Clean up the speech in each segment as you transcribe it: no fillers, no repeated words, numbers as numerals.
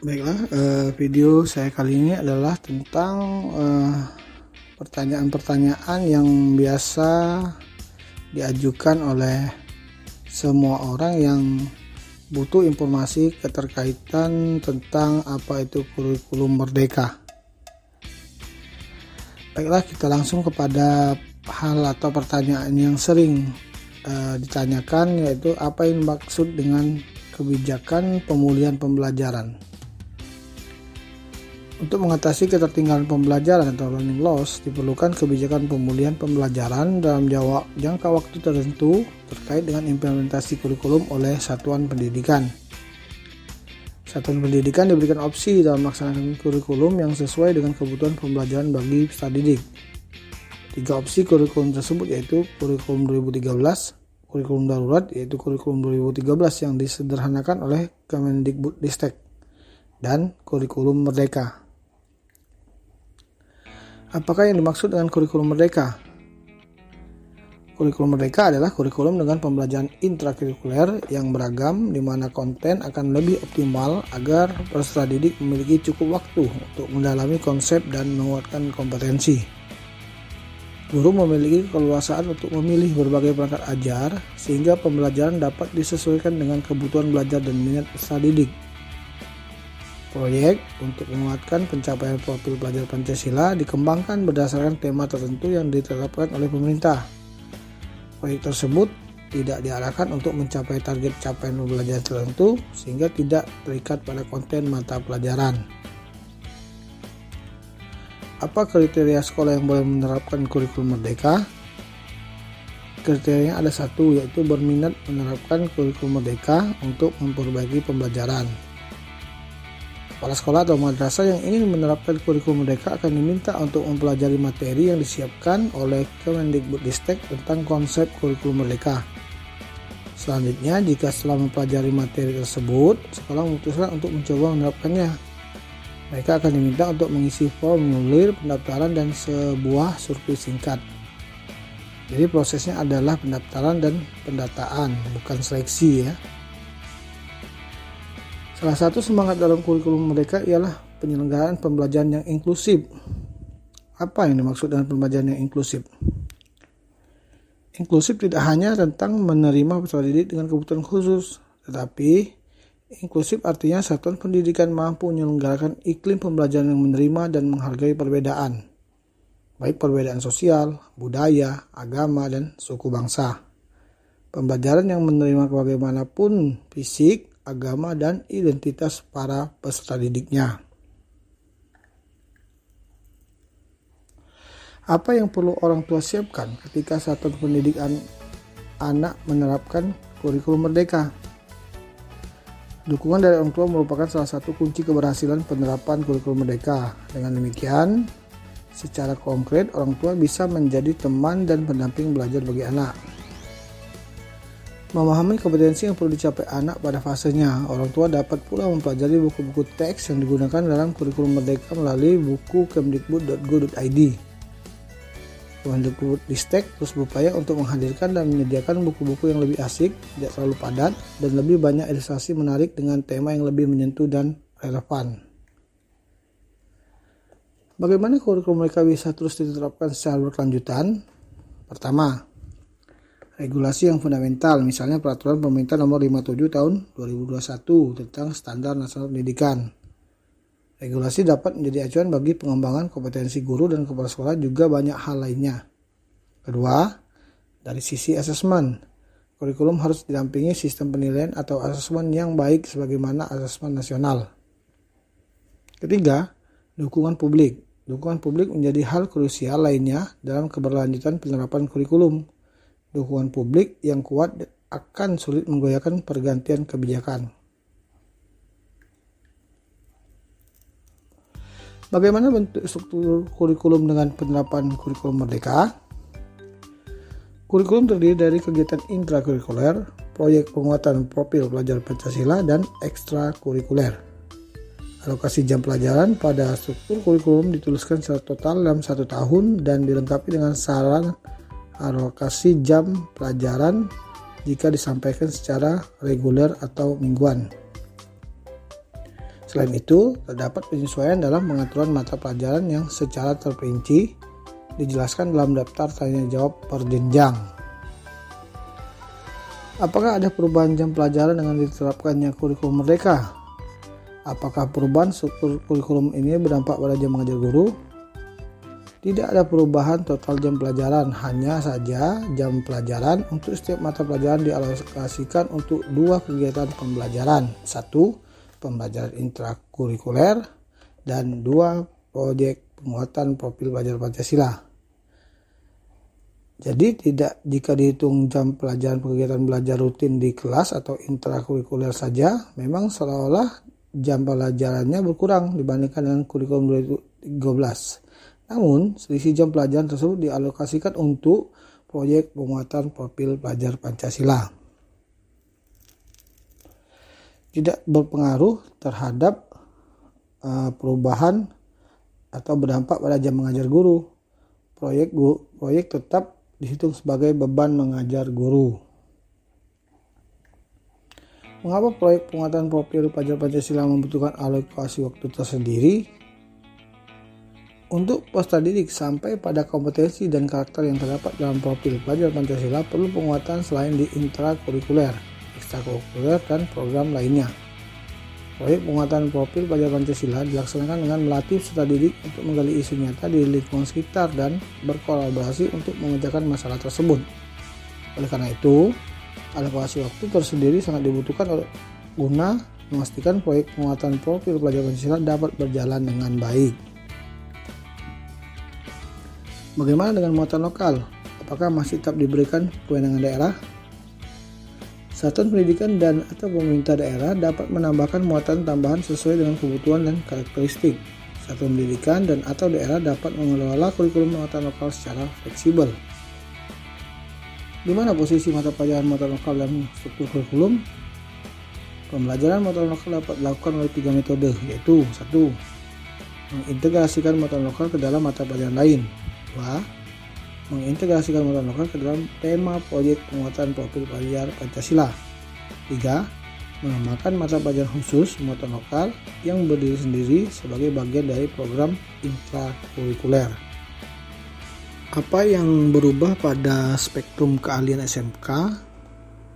Baiklah, video saya kali ini adalah tentang pertanyaan-pertanyaan yang biasa diajukan oleh semua orang yang butuh informasi keterkaitan tentang apa itu kurikulum merdeka. Baiklah, kita langsung kepada hal atau pertanyaan yang sering ditanyakan, yaitu apa yang dimaksud dengan kebijakan pemulihan pembelajaran. Untuk mengatasi ketertinggalan pembelajaran atau learning loss, diperlukan kebijakan pemulihan pembelajaran dalam jangka waktu tertentu terkait dengan implementasi kurikulum oleh satuan pendidikan. Satuan pendidikan diberikan opsi dalam melaksanakan kurikulum yang sesuai dengan kebutuhan pembelajaran bagi peserta didik. 3 opsi kurikulum tersebut yaitu kurikulum 2013, kurikulum darurat yaitu kurikulum 2013 yang disederhanakan oleh Kemendikbudristek, dan kurikulum merdeka. Apakah yang dimaksud dengan kurikulum merdeka? Kurikulum merdeka adalah kurikulum dengan pembelajaran intrakurikuler yang beragam, di mana konten akan lebih optimal agar peserta didik memiliki cukup waktu untuk mendalami konsep dan menguatkan kompetensi. Guru memiliki keleluasaan untuk memilih berbagai perangkat ajar sehingga pembelajaran dapat disesuaikan dengan kebutuhan belajar dan minat peserta didik. Proyek untuk menguatkan pencapaian profil pelajar Pancasila dikembangkan berdasarkan tema tertentu yang ditetapkan oleh pemerintah. Proyek tersebut tidak diarahkan untuk mencapai target capaian pembelajaran tertentu sehingga tidak terikat pada konten mata pelajaran. Apa kriteria sekolah yang boleh menerapkan kurikulum merdeka? Kriterianya ada 1, yaitu berminat menerapkan kurikulum merdeka untuk memperbaiki pembelajaran. Kepala sekolah atau madrasah yang ingin menerapkan kurikulum merdeka akan diminta untuk mempelajari materi yang disiapkan oleh Kemendikbudristek tentang konsep kurikulum merdeka. Selanjutnya, jika setelah mempelajari materi tersebut, sekolah memutuskan untuk mencoba menerapkannya, mereka akan diminta untuk mengisi formulir pendaftaran dan sebuah survei singkat. Jadi prosesnya adalah pendaftaran dan pendataan, bukan seleksi ya. Salah satu semangat dalam kurikulum merdeka ialah penyelenggaraan pembelajaran yang inklusif. Apa yang dimaksud dengan pembelajaran yang inklusif? Inklusif tidak hanya tentang menerima peserta didik dengan kebutuhan khusus, tetapi inklusif artinya satuan pendidikan mampu menyelenggarakan iklim pembelajaran yang menerima dan menghargai perbedaan, baik perbedaan sosial, budaya, agama, dan suku bangsa. Pembelajaran yang menerima bagaimanapun fisik, agama, dan identitas para peserta didiknya. Apa yang perlu orang tua siapkan ketika satuan pendidikan anak menerapkan kurikulum merdeka? Dukungan dari orang tua merupakan salah satu kunci keberhasilan penerapan kurikulum merdeka. Dengan demikian, secara konkret orang tua bisa menjadi teman dan pendamping belajar bagi anak. Memahami kompetensi yang perlu dicapai anak pada fasenya, orang tua dapat pula mempelajari buku-buku teks yang digunakan dalam kurikulum merdeka melalui buku kemdikbud.go.id. Kemendikbudristek terus berupaya untuk menghadirkan dan menyediakan buku-buku yang lebih asik, tidak terlalu padat, dan lebih banyak ilustrasi menarik dengan tema yang lebih menyentuh dan relevan. Bagaimana kurikulum mereka bisa terus diterapkan secara berkelanjutan? Pertama, regulasi yang fundamental, misalnya Peraturan Pemerintah Nomor 57 Tahun 2021 tentang Standar Nasional Pendidikan. Regulasi dapat menjadi acuan bagi pengembangan kompetensi guru dan kepala sekolah, juga banyak hal lainnya. Kedua, dari sisi asesmen, kurikulum harus didampingi sistem penilaian atau asesmen yang baik sebagaimana asesmen nasional. Ketiga, dukungan publik. Dukungan publik menjadi hal krusial lainnya dalam keberlanjutan penerapan kurikulum. Dukungan publik yang kuat akan sulit menggoyahkan pergantian kebijakan. Bagaimana bentuk struktur kurikulum dengan penerapan kurikulum merdeka? Kurikulum terdiri dari kegiatan intrakurikuler, proyek penguatan profil pelajar Pancasila, dan ekstrakurikuler. Alokasi jam pelajaran pada struktur kurikulum dituliskan secara total dalam 1 tahun dan dilengkapi dengan saran alokasi jam pelajaran jika disampaikan secara reguler atau mingguan. Selain itu, terdapat penyesuaian dalam pengaturan mata pelajaran yang secara terperinci dijelaskan dalam daftar tanya jawab berjenjang. Apakah ada perubahan jam pelajaran dengan diterapkannya kurikulum merdeka? Apakah perubahan struktur kurikulum ini berdampak pada jam mengajar guru? Tidak ada perubahan total jam pelajaran, hanya saja jam pelajaran untuk setiap mata pelajaran dialokasikan untuk 2 kegiatan pembelajaran. 1. Pembelajaran intrakurikuler, dan 2. Proyek penguatan profil pelajar Pancasila. Jadi jika dihitung jam pelajaran kegiatan belajar rutin di kelas atau intrakurikuler saja, memang seolah-olah jam pelajarannya berkurang dibandingkan dengan kurikulum 2013. Namun, selisih jam pelajaran tersebut dialokasikan untuk proyek penguatan profil pelajar Pancasila. Tidak berpengaruh terhadap perubahan atau berdampak pada jam mengajar guru. Proyek tetap dihitung sebagai beban mengajar guru. Mengapa proyek penguatan profil pelajar Pancasila membutuhkan alokasi waktu tersendiri? Untuk peserta didik sampai pada kompetensi dan karakter yang terdapat dalam profil pelajar Pancasila perlu penguatan selain di intrakurikuler, ekstrakurikuler, dan program lainnya. Proyek penguatan profil pelajar Pancasila dilaksanakan dengan melatih peserta didik untuk menggali isu nyata di lingkungan sekitar dan berkolaborasi untuk memecahkan masalah tersebut. Oleh karena itu, alokasi waktu tersendiri sangat dibutuhkan guna memastikan proyek penguatan profil pelajar Pancasila dapat berjalan dengan baik. Bagaimana dengan muatan lokal? Apakah masih tetap diberikan kewenangan daerah? Satuan pendidikan dan atau pemerintah daerah dapat menambahkan muatan tambahan sesuai dengan kebutuhan dan karakteristik. Satuan pendidikan dan atau daerah dapat mengelola kurikulum muatan lokal secara fleksibel. Di mana posisi mata pelajaran muatan lokal dalam struktur kurikulum? Pembelajaran muatan lokal dapat dilakukan oleh 3 metode, yaitu 1. Mengintegrasikan muatan lokal ke dalam mata pelajaran lain. 2. Mengintegrasikan muatan lokal ke dalam tema proyek penguatan profil pelajar Pancasila. 3. Mengembangkan mata pelajaran khusus muatan lokal yang berdiri sendiri sebagai bagian dari program intrakurikuler. Apa yang berubah pada spektrum keahlian SMK?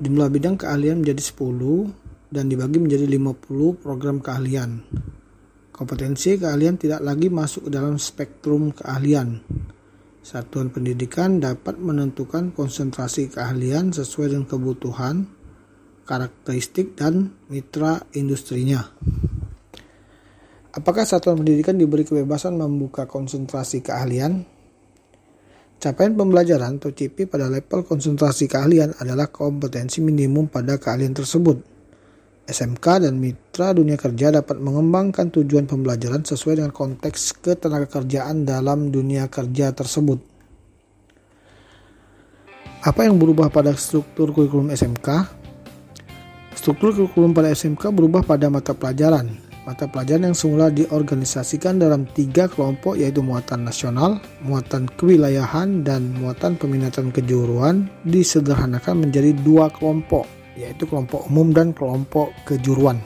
Jumlah bidang keahlian menjadi 10 dan dibagi menjadi 50 program keahlian. Kompetensi keahlian tidak lagi masuk ke dalam spektrum keahlian. Satuan pendidikan dapat menentukan konsentrasi keahlian sesuai dengan kebutuhan, karakteristik, dan mitra industrinya. Apakah satuan pendidikan diberi kebebasan membuka konsentrasi keahlian? Capaian pembelajaran atau CP pada level konsentrasi keahlian adalah kompetensi minimum pada keahlian tersebut. SMK dan mitra dunia kerja dapat mengembangkan tujuan pembelajaran sesuai dengan konteks ketenagakerjaan dalam dunia kerja tersebut. Apa yang berubah pada struktur kurikulum SMK? Struktur kurikulum pada SMK berubah pada mata pelajaran. Mata pelajaran yang semula diorganisasikan dalam 3 kelompok, yaitu muatan nasional, muatan kewilayahan, dan muatan peminatan kejuruan disederhanakan menjadi 2 kelompok, yaitu kelompok umum dan kelompok kejuruan.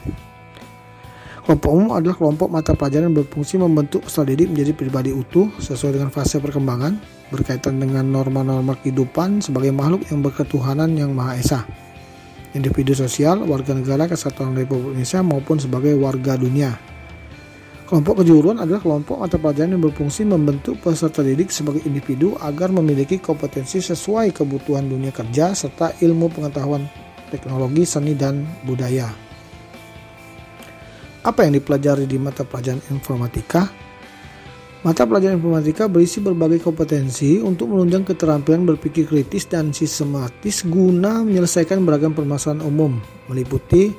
Kelompok umum adalah kelompok mata pelajaran yang berfungsi membentuk peserta didik menjadi pribadi utuh sesuai dengan fase perkembangan, berkaitan dengan norma-norma kehidupan sebagai makhluk yang berketuhanan yang Maha Esa, individu sosial, warga negara kesatuan Republik Indonesia maupun sebagai warga dunia. Kelompok kejuruan adalah kelompok mata pelajaran yang berfungsi membentuk peserta didik sebagai individu agar memiliki kompetensi sesuai kebutuhan dunia kerja serta ilmu pengetahuan teknologi, seni, dan budaya. Apa yang dipelajari di mata pelajaran informatika? Mata pelajaran informatika berisi berbagai kompetensi untuk menunjang keterampilan berpikir kritis dan sistematis guna menyelesaikan beragam permasalahan umum, meliputi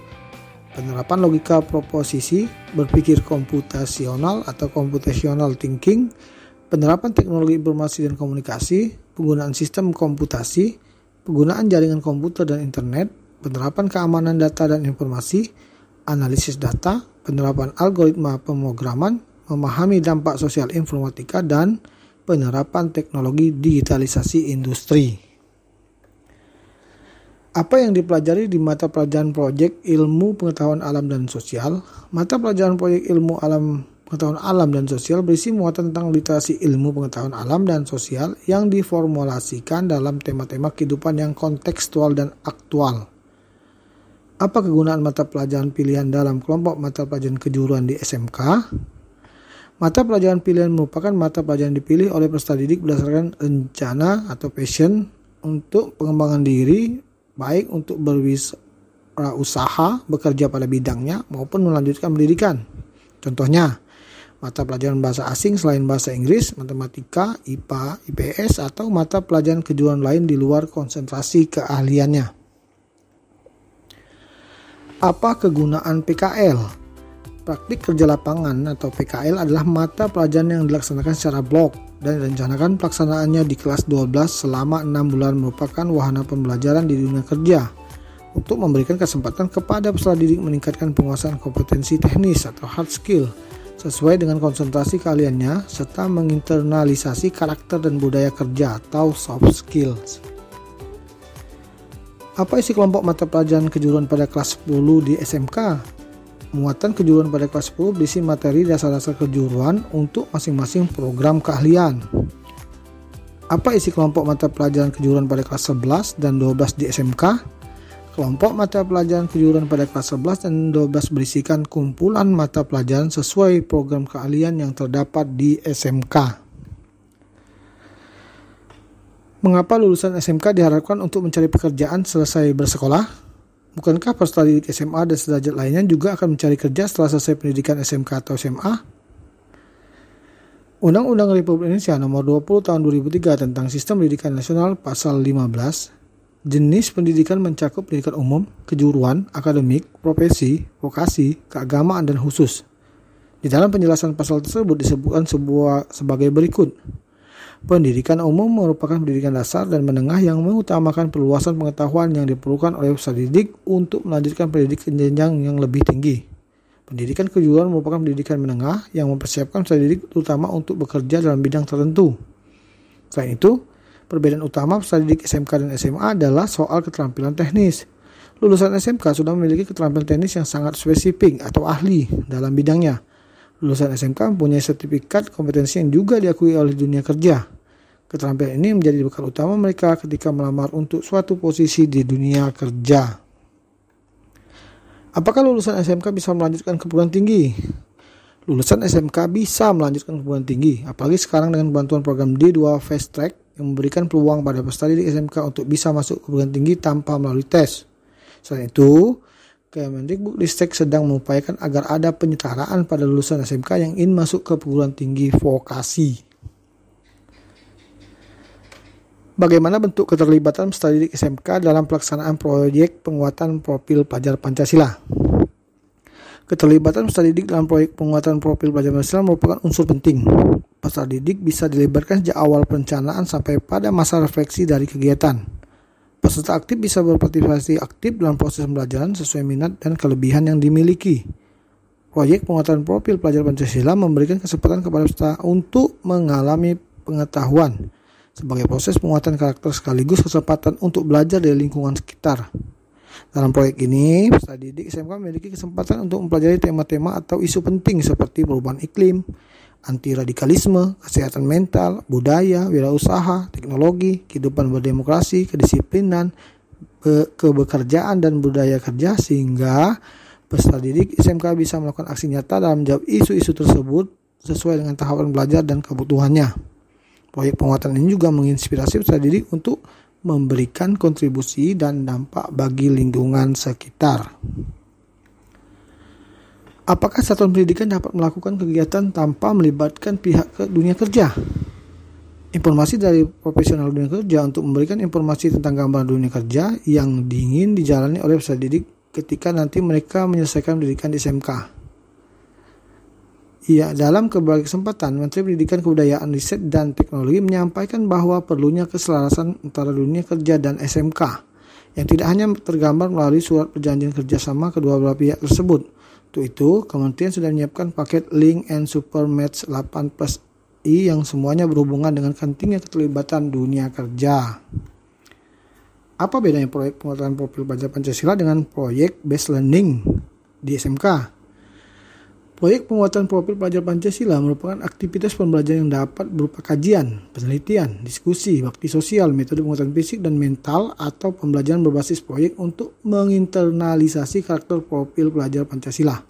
penerapan logika proposisi, berpikir komputasional atau computational thinking, penerapan teknologi informasi dan komunikasi, penggunaan sistem komputasi, penggunaan jaringan komputer dan internet, penerapan keamanan data dan informasi, analisis data, penerapan algoritma pemrograman, memahami dampak sosial informatika, dan penerapan teknologi digitalisasi industri. Apa yang dipelajari di mata pelajaran proyek ilmu pengetahuan alam dan sosial? Mata pelajaran proyek ilmu pengetahuan alam dan sosial berisi muatan tentang literasi ilmu pengetahuan alam dan sosial yang diformulasikan dalam tema-tema kehidupan yang kontekstual dan aktual. Apa kegunaan mata pelajaran pilihan dalam kelompok mata pelajaran kejuruan di SMK? Mata pelajaran pilihan merupakan mata pelajaran dipilih oleh peserta didik berdasarkan rencana atau passion untuk pengembangan diri, baik untuk berwirausaha, bekerja pada bidangnya, maupun melanjutkan pendidikan. Contohnya, mata pelajaran bahasa asing selain bahasa Inggris, matematika, IPA, IPS, atau mata pelajaran kejuruan lain di luar konsentrasi keahliannya. Apa kegunaan PKL? Praktik kerja lapangan atau PKL adalah mata pelajaran yang dilaksanakan secara blok dan direncanakan pelaksanaannya di kelas 12 selama 6 bulan merupakan wahana pembelajaran di dunia kerja untuk memberikan kesempatan kepada peserta didik meningkatkan penguasaan kompetensi teknis atau hard skill sesuai dengan konsentrasi keahliannya serta menginternalisasi karakter dan budaya kerja atau soft skills. Apa isi kelompok mata pelajaran kejuruan pada kelas 10 di SMK? Muatan kejuruan pada kelas 10 berisi materi dasar-dasar kejuruan untuk masing-masing program keahlian. Apa isi kelompok mata pelajaran kejuruan pada kelas 11 dan 12 di SMK? Kelompok mata pelajaran kejuruan pada kelas 11 dan 12 berisikan kumpulan mata pelajaran sesuai program keahlian yang terdapat di SMK. Mengapa lulusan SMK diharapkan untuk mencari pekerjaan selesai bersekolah? Bukankah peserta didik SMA dan sederajat lainnya juga akan mencari kerja setelah selesai pendidikan SMK atau SMA? Undang-Undang Republik Indonesia Nomor 20 Tahun 2003 tentang Sistem Pendidikan Nasional Pasal 15, jenis pendidikan mencakup pendidikan umum, kejuruan, akademik, profesi, vokasi, keagamaan, dan khusus. Di dalam penjelasan pasal tersebut disebutkan sebagai berikut. Pendidikan umum merupakan pendidikan dasar dan menengah yang mengutamakan perluasan pengetahuan yang diperlukan oleh peserta didik untuk melanjutkan pendidikan jenjang yang lebih tinggi. Pendidikan kejuruan merupakan pendidikan menengah yang mempersiapkan peserta didik terutama untuk bekerja dalam bidang tertentu. Selain itu, perbedaan utama peserta didik SMK dan SMA adalah soal keterampilan teknis. Lulusan SMK sudah memiliki keterampilan teknis yang sangat spesifik atau ahli dalam bidangnya. Lulusan SMK mempunyai sertifikat kompetensi yang juga diakui oleh dunia kerja. Keterampilan ini menjadi bekal utama mereka ketika melamar untuk suatu posisi di dunia kerja. Apakah lulusan SMK bisa melanjutkan ke perguruan tinggi? Lulusan SMK bisa melanjutkan ke perguruan tinggi, apalagi sekarang dengan bantuan program D2 Fast Track yang memberikan peluang pada peserta didik SMK untuk bisa masuk ke perguruan tinggi tanpa melalui tes. Selain itu, Kemendikbudristek sedang mengupayakan agar ada penyetaraan pada lulusan SMK yang ingin masuk ke perguruan tinggi vokasi. Bagaimana bentuk keterlibatan peserta didik SMK dalam pelaksanaan proyek penguatan profil pelajar Pancasila? Keterlibatan peserta didik dalam proyek penguatan profil pelajar Pancasila merupakan unsur penting. Peserta didik bisa dilibatkan sejak awal perencanaan sampai pada masa refleksi dari kegiatan. Peserta aktif bisa berpartisipasi aktif dalam proses pembelajaran sesuai minat dan kelebihan yang dimiliki. Proyek penguatan profil pelajar Pancasila memberikan kesempatan kepada peserta untuk mengalami pengetahuan sebagai proses penguatan karakter sekaligus kesempatan untuk belajar dari lingkungan sekitar. Dalam proyek ini, peserta didik SMK memiliki kesempatan untuk mempelajari tema-tema atau isu penting seperti perubahan iklim, anti radikalisme, kesehatan mental, budaya, wirausaha, teknologi, kehidupan berdemokrasi, kedisiplinan, kebekerjaan dan budaya kerja sehingga peserta didik SMK bisa melakukan aksi nyata dalam menjawab isu-isu tersebut sesuai dengan tahapan belajar dan kebutuhannya. Proyek penguatan ini juga menginspirasi peserta didik untuk memberikan kontribusi dan dampak bagi lingkungan sekitar. Apakah satuan pendidikan dapat melakukan kegiatan tanpa melibatkan pihak dunia kerja? Informasi dari profesional dunia kerja untuk memberikan informasi tentang gambaran dunia kerja yang ingin dijalani oleh peserta didik ketika nanti mereka menyelesaikan pendidikan di SMK. Ya, dalam berbagai kesempatan, Menteri Pendidikan Kebudayaan, Riset, dan Teknologi menyampaikan bahwa perlunya keselarasan antara dunia kerja dan SMK yang tidak hanya tergambar melalui surat perjanjian kerjasama kedua belah pihak tersebut. Untuk itu, Kementerian sudah menyiapkan paket Link and Super Match 8+I yang semuanya berhubungan dengan pentingnya keterlibatan dunia kerja. Apa bedanya proyek penguatan profil pelajar Pancasila dengan proyek based learning di SMK? Proyek penguatan profil pelajar Pancasila merupakan aktivitas pembelajaran yang dapat berupa kajian, penelitian, diskusi, bakti sosial, metode penguatan fisik dan mental, atau pembelajaran berbasis proyek untuk menginternalisasi karakter profil pelajar Pancasila.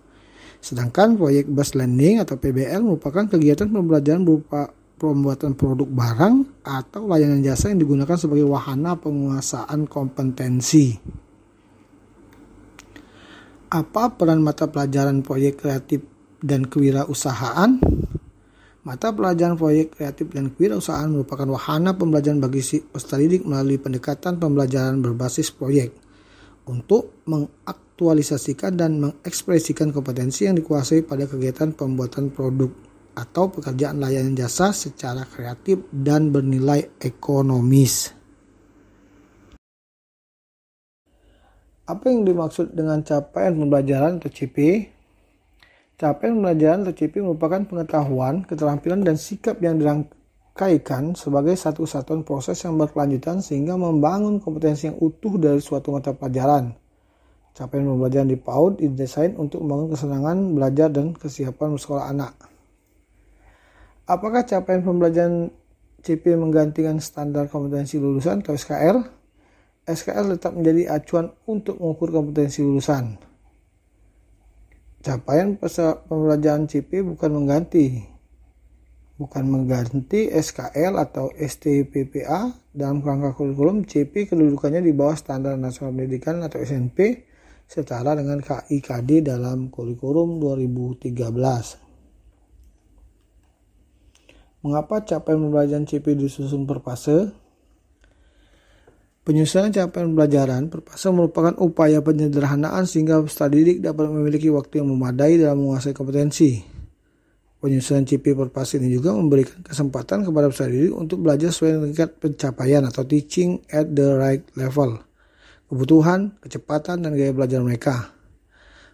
Sedangkan proyek based learning atau PBL merupakan kegiatan pembelajaran berupa pembuatan produk barang atau layanan jasa yang digunakan sebagai wahana penguasaan kompetensi. Apa peran mata pelajaran proyek kreatif dan kewirausahaan? Mata pelajaran proyek kreatif dan kewirausahaan merupakan wahana pembelajaran bagi si peserta didik melalui pendekatan pembelajaran berbasis proyek untuk mengaktualisasikan dan mengekspresikan kompetensi yang dikuasai pada kegiatan pembuatan produk atau pekerjaan layanan jasa secara kreatif dan bernilai ekonomis. Apa yang dimaksud dengan capaian pembelajaran atau CP? Capaian pembelajaran atau CP merupakan pengetahuan, keterampilan, dan sikap yang dirangkaikan sebagai satu kesatuan proses yang berkelanjutan sehingga membangun kompetensi yang utuh dari suatu mata pelajaran. Capaian pembelajaran di PAUD didesain untuk membangun kesenangan belajar dan kesiapan bersekolah anak. Apakah capaian pembelajaran CP menggantikan standar kompetensi lulusan atau SKL? SKL tetap menjadi acuan untuk mengukur kompetensi lulusan. Capaian pembelajaran CP bukan mengganti SKL atau STPPA. Dalam kerangka kurikulum, CP kedudukannya di bawah Standar Nasional Pendidikan atau SNP setara dengan KIKD dalam kurikulum 2013. Mengapa capaian pembelajaran CP disusun per fase? Penyusunan capaian pembelajaran per fase merupakan upaya penyederhanaan sehingga peserta didik dapat memiliki waktu yang memadai dalam menguasai kompetensi. Penyusunan CP per fase ini juga memberikan kesempatan kepada peserta didik untuk belajar sesuai dengan tingkat pencapaian atau teaching at the right level, kebutuhan, kecepatan, dan gaya belajar mereka.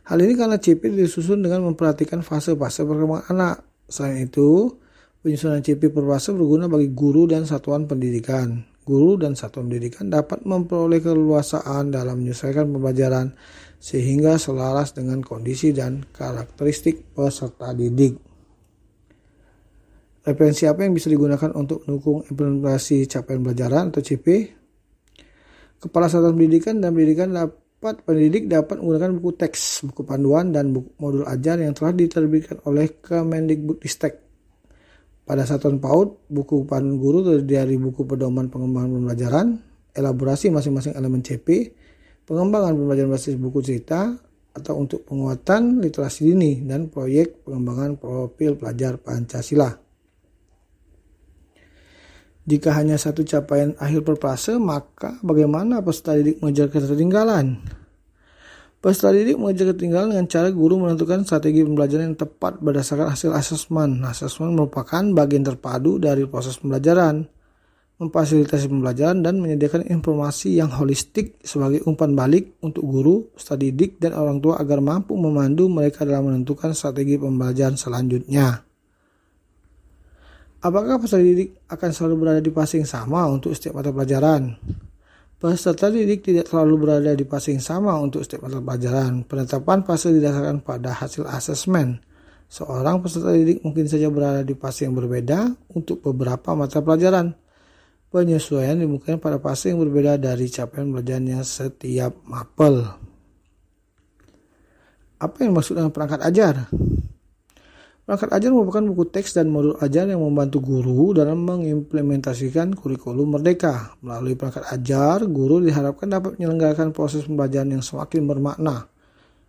Hal ini karena CP disusun dengan memperhatikan fase-fase perkembangan anak. Selain itu, penyusunan CP per fase berguna bagi guru dan satuan pendidikan. Guru dan satuan pendidikan dapat memperoleh keleluasaan dalam menyesuaikan pembelajaran sehingga selaras dengan kondisi dan karakteristik peserta didik. Referensi apa yang bisa digunakan untuk mendukung implementasi capaian pembelajaran atau CP? Kepala Satuan Pendidikan dan Pendidik dapat menggunakan buku teks, buku panduan, dan buku modul ajar yang telah diterbitkan oleh Kemendikbudristek. Pada satuan PAUD, buku panduan guru terdiri dari buku pedoman pengembangan pembelajaran, elaborasi masing-masing elemen CP, pengembangan pembelajaran basis buku cerita, atau untuk penguatan literasi dini, dan proyek pengembangan profil pelajar Pancasila. Jika hanya satu capaian akhir per fase, maka bagaimana peserta didik mengejar ketertinggalan? Peserta didik mengejar ketertinggalan dengan cara guru menentukan strategi pembelajaran yang tepat berdasarkan hasil asesmen. Asesmen merupakan bagian terpadu dari proses pembelajaran, memfasilitasi pembelajaran, dan menyediakan informasi yang holistik sebagai umpan balik untuk guru, peserta didik, dan orang tua agar mampu memandu mereka dalam menentukan strategi pembelajaran selanjutnya. Apakah peserta didik akan selalu berada di fase yang sama untuk setiap mata pelajaran? Peserta didik tidak selalu berada di fase yang sama untuk setiap mata pelajaran. Penetapan fase didasarkan pada hasil asesmen. Seorang peserta didik mungkin saja berada di fase yang berbeda untuk beberapa mata pelajaran. Penyesuaian dimungkinkan pada fase yang berbeda dari capaian pembelajarannya setiap mapel. Apa yang dimaksud dengan perangkat ajar? Perangkat ajar merupakan buku teks dan modul ajar yang membantu guru dalam mengimplementasikan kurikulum merdeka. Melalui perangkat ajar, guru diharapkan dapat menyelenggarakan proses pembelajaran yang semakin bermakna,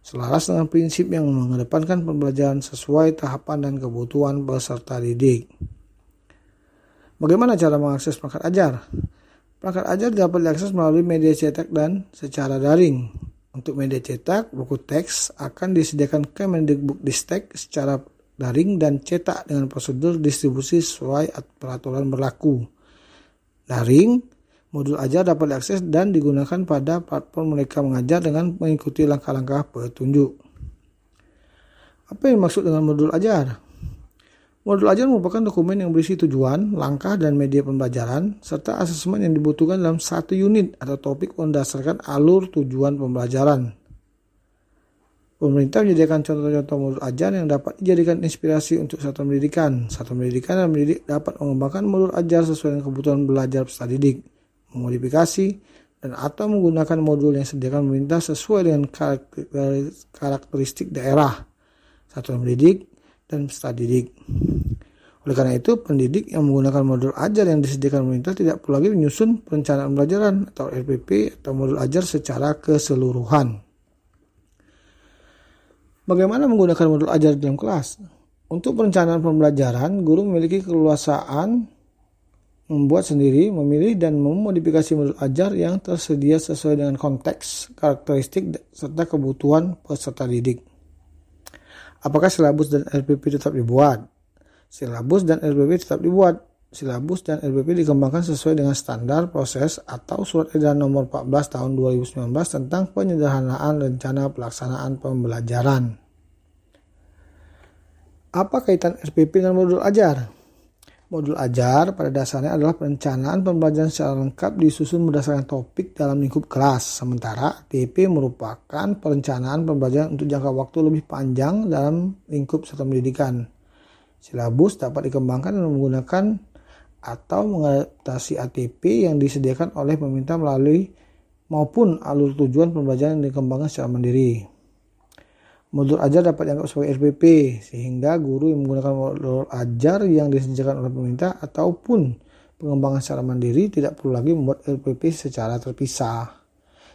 selaras dengan prinsip yang mengedepankan pembelajaran sesuai tahapan dan kebutuhan peserta didik. Bagaimana cara mengakses perangkat ajar? Perangkat ajar dapat diakses melalui media cetak dan secara daring. Untuk media cetak, buku teks akan disediakan Kemendikbudristek secara daring dan cetak dengan prosedur distribusi sesuai peraturan berlaku. Daring, modul ajar dapat diakses dan digunakan pada platform mereka mengajar dengan mengikuti langkah-langkah petunjuk. Apa yang dimaksud dengan modul ajar? Modul ajar merupakan dokumen yang berisi tujuan, langkah, dan media pembelajaran, serta asesmen yang dibutuhkan dalam satu unit atau topik berdasarkan alur tujuan pembelajaran. Pemerintah menyediakan contoh-contoh modul ajar yang dapat dijadikan inspirasi untuk satuan pendidikan. Satuan pendidikan dan pendidik dapat mengembangkan modul ajar sesuai dengan kebutuhan belajar peserta didik, memodifikasi, dan atau menggunakan modul yang disediakan pemerintah sesuai dengan karakteristik daerah, satuan pendidik, dan peserta didik. Oleh karena itu, pendidik yang menggunakan modul ajar yang disediakan pemerintah tidak perlu lagi menyusun perencanaan pembelajaran atau RPP atau modul ajar secara keseluruhan. Bagaimana menggunakan modul ajar dalam kelas? Untuk perencanaan pembelajaran, guru memiliki keleluasaan membuat sendiri, memilih, dan memodifikasi modul ajar yang tersedia sesuai dengan konteks, karakteristik, serta kebutuhan peserta didik. Apakah silabus dan RPP tetap dibuat? Silabus dan RPP tetap dibuat. Silabus dan RPP dikembangkan sesuai dengan standar proses atau Surat Edaran Nomor 14 Tahun 2019 tentang penyederhanaan rencana pelaksanaan pembelajaran. Apa kaitan RPP dengan modul ajar? Modul ajar pada dasarnya adalah perencanaan pembelajaran secara lengkap disusun berdasarkan topik dalam lingkup kelas. Sementara TP merupakan perencanaan pembelajaran untuk jangka waktu lebih panjang dalam lingkup satuan pendidikan. Silabus dapat dikembangkan dengan menggunakan atau mengadaptasi ATP yang disediakan oleh pemerintah melalui maupun alur tujuan pembelajaran yang dikembangkan secara mandiri. Modul ajar dapat dianggap sebagai RPP sehingga guru yang menggunakan modul ajar yang disediakan oleh pemerintah ataupun pengembangan secara mandiri tidak perlu lagi membuat RPP secara terpisah.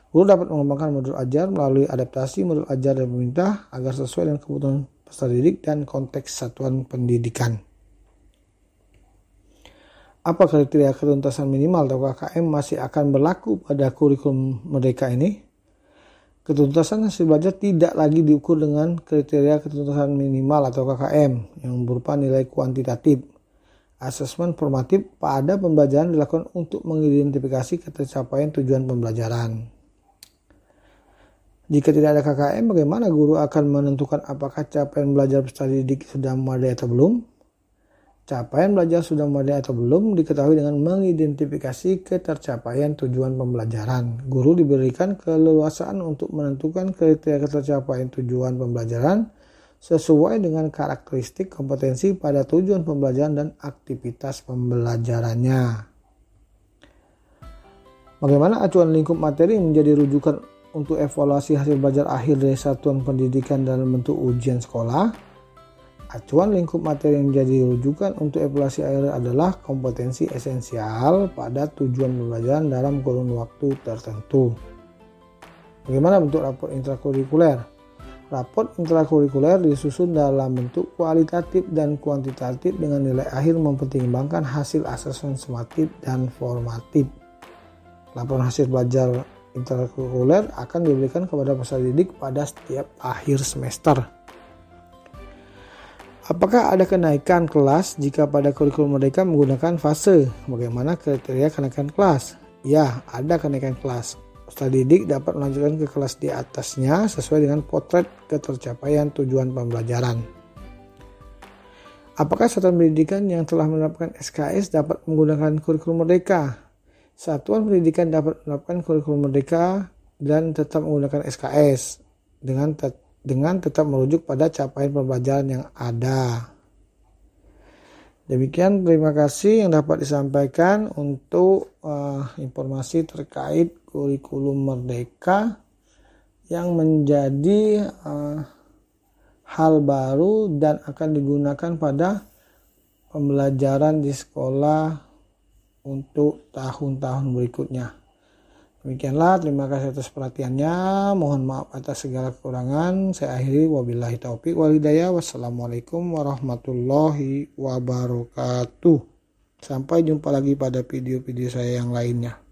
Guru dapat mengembangkan modul ajar melalui adaptasi modul ajar dari pemerintah agar sesuai dengan kebutuhan peserta didik dan konteks satuan pendidikan. Apa kriteria ketuntasan minimal atau KKM masih akan berlaku pada kurikulum Merdeka ini? Ketuntasan hasil belajar tidak lagi diukur dengan kriteria ketuntasan minimal atau KKM yang berupa nilai kuantitatif. Asesmen formatif pada pembelajaran dilakukan untuk mengidentifikasi ketercapaian tujuan pembelajaran. Jika tidak ada KKM, bagaimana guru akan menentukan apakah capaian belajar peserta didik sudah memadai atau belum? Capaian belajar sudah memadai atau belum diketahui dengan mengidentifikasi ketercapaian tujuan pembelajaran. Guru diberikan keleluasaan untuk menentukan kriteria ketercapaian tujuan pembelajaran sesuai dengan karakteristik kompetensi pada tujuan pembelajaran dan aktivitas pembelajarannya. Bagaimana acuan lingkup materi menjadi rujukan untuk evaluasi hasil belajar akhir dari satuan pendidikan dalam bentuk ujian sekolah? Acuan lingkup materi yang menjadi rujukan untuk evaluasi akhir adalah kompetensi esensial pada tujuan pembelajaran dalam kurun waktu tertentu. Bagaimana bentuk rapor intrakurikuler? Rapor intrakurikuler disusun dalam bentuk kualitatif dan kuantitatif dengan nilai akhir mempertimbangkan hasil asesmen sumatif dan formatif. Laporan hasil belajar intrakurikuler akan diberikan kepada peserta didik pada setiap akhir semester. Apakah ada kenaikan kelas jika pada kurikulum Merdeka menggunakan fase? Bagaimana kriteria kenaikan kelas? Ya, ada kenaikan kelas. Peserta didik dapat melanjutkan ke kelas di atasnya sesuai dengan potret ketercapaian tujuan pembelajaran. Apakah satuan pendidikan yang telah menerapkan SKS dapat menggunakan kurikulum Merdeka? Satuan pendidikan dapat menerapkan kurikulum Merdeka dan tetap menggunakan SKS dengan tetap merujuk pada capaian pembelajaran yang ada. Demikian, terima kasih yang dapat disampaikan untuk informasi terkait kurikulum Merdeka yang menjadi hal baru dan akan digunakan pada pembelajaran di sekolah untuk tahun-tahun berikutnya. Demikianlah, terima kasih atas perhatiannya. Mohon maaf atas segala kekurangan. Saya akhiri, wabillahi taufiq wal hidayah. Wassalamualaikum warahmatullahi wabarakatuh. Sampai jumpa lagi pada video-video saya yang lainnya.